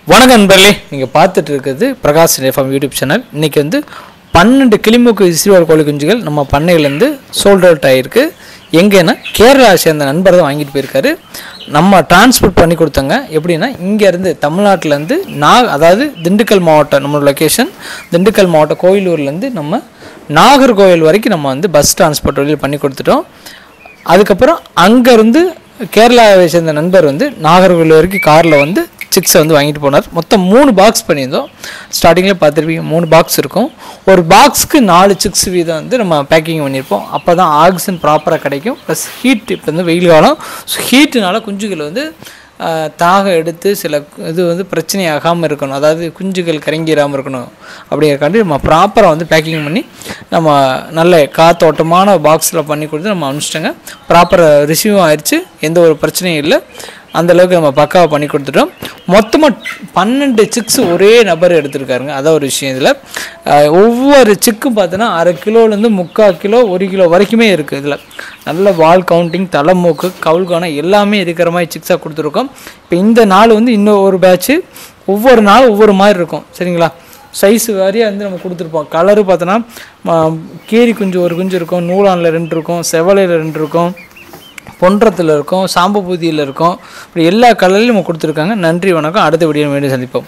வணக்கம் நண்பர்களே, நீங்கள் பார்த்துட்டு இருக்கிறது பிரகாஷ் எஃப்எம் யூடியூப் சேனல். இன்றைக்கி வந்து 12 கிளிமூக்கு சிறுவர் கோழி குஞ்சுகள் நம்ம பண்ணையிலேருந்து சோல்ட் அவுட் ஆகிருக்கு. எங்கேன்னா கேரளா சேர்ந்த நண்பர் தான் வாங்கிட்டு போயிருக்காரு. நம்ம டிரான்ஸ்போர்ட் பண்ணி கொடுத்தோங்க. எப்படின்னா இங்கேருந்து தமிழ்நாட்டிலேருந்து அதாவது திண்டுக்கல் மாவட்டம் நம்மளோட லொக்கேஷன் திண்டுக்கல் மாவட்டம் கோயிலூர்லேருந்து நம்ம நாகர்கோவில் வரைக்கும் நம்ம வந்து பஸ் டிரான்ஸ்போர்ட் வழியில் பண்ணி கொடுத்துட்டோம். அதுக்கப்புறம் அங்கேருந்து கேரளாவை சேர்ந்த நண்பர் வந்து நாகர்கோவில் வரைக்கும் காரில் வந்து சிக்ஸை வந்து வாங்கிட்டு போனார். மொத்தம் 3 பாக்ஸ் பண்ணியிருந்தோம். ஸ்டார்டிங்கில் பார்த்துருப்பீங்க 3 பாக்ஸ் இருக்கும். ஒரு பாக்ஸுக்கு 4 சிக்ஸ் வீதம் வந்து நம்ம பேக்கிங் பண்ணியிருப்போம். அப்போ தான் ஆக்சிஜன் ப்ராப்பராக கிடைக்கும். ப்ளஸ் ஹீட், இப்போ வந்து வெயில் காலம், ஸோ ஹீட்டுனால குஞ்சுகள் வந்து தாகம் எடுத்து சில இது வந்து பிரச்சனை ஆகாமல் இருக்கணும், அதாவது குஞ்சுகள் கரங்கிடாமல் இருக்கணும். அப்படிங்கிறக்காண்டி நம்ம ப்ராப்பராக வந்து பேக்கிங் பண்ணி நம்ம நல்ல காத்தோட்டமான பாக்ஸில் பண்ணி கொடுத்து நம்ம அனுப்பிச்சிட்டோங்க. ப்ராப்பராக ரிசீவும் ஆயிடுச்சு, எந்த ஒரு பிரச்சனையும் இல்லை. அந்தளவுக்கு நம்ம பக்காவாக பண்ணி கொடுத்துட்டோம். மொத்தமாக 12 சிக்ஸ் ஒரே நபர் எடுத்துருக்காருங்க. அதான் ஒரு விஷயம். இதில் ஒவ்வொரு சிக்கும் பார்த்தோன்னா 1/2 கிலோலேருந்து 3/4 கிலோ 1 கிலோ வரைக்குமே இருக்குது. இதில் நல்ல வால் கவுண்டிங், தலைமூக்கு, கவுல்கானம் எல்லாமே இருக்கிற மாதிரி சிக்ஸாக கொடுத்துருக்கோம். இப்போ இந்த நாள் வந்து இன்னும் ஒரு பேட்ச்சு, ஒவ்வொரு நாளும் ஒவ்வொரு மாதிரி இருக்கும். சரிங்களா? சைஸு வாரியாக வந்து நம்ம கொடுத்துருப்போம். கலரு பார்த்தோன்னா கீரி குஞ்சு ஒரு குஞ்சு இருக்கும், நூலானில் 2 இருக்கும், செவலையில் 2 இருக்கும், பொன்றத்தில் இருக்கும், சாம்பு பூதியில் இருக்கும். இப்படி எல்லா கலர்லையும் நம்ம கொடுத்துருக்காங்க. நன்றி, வணக்கம். அடுத்த வீடியோ மீண்டும் சந்திப்போம்.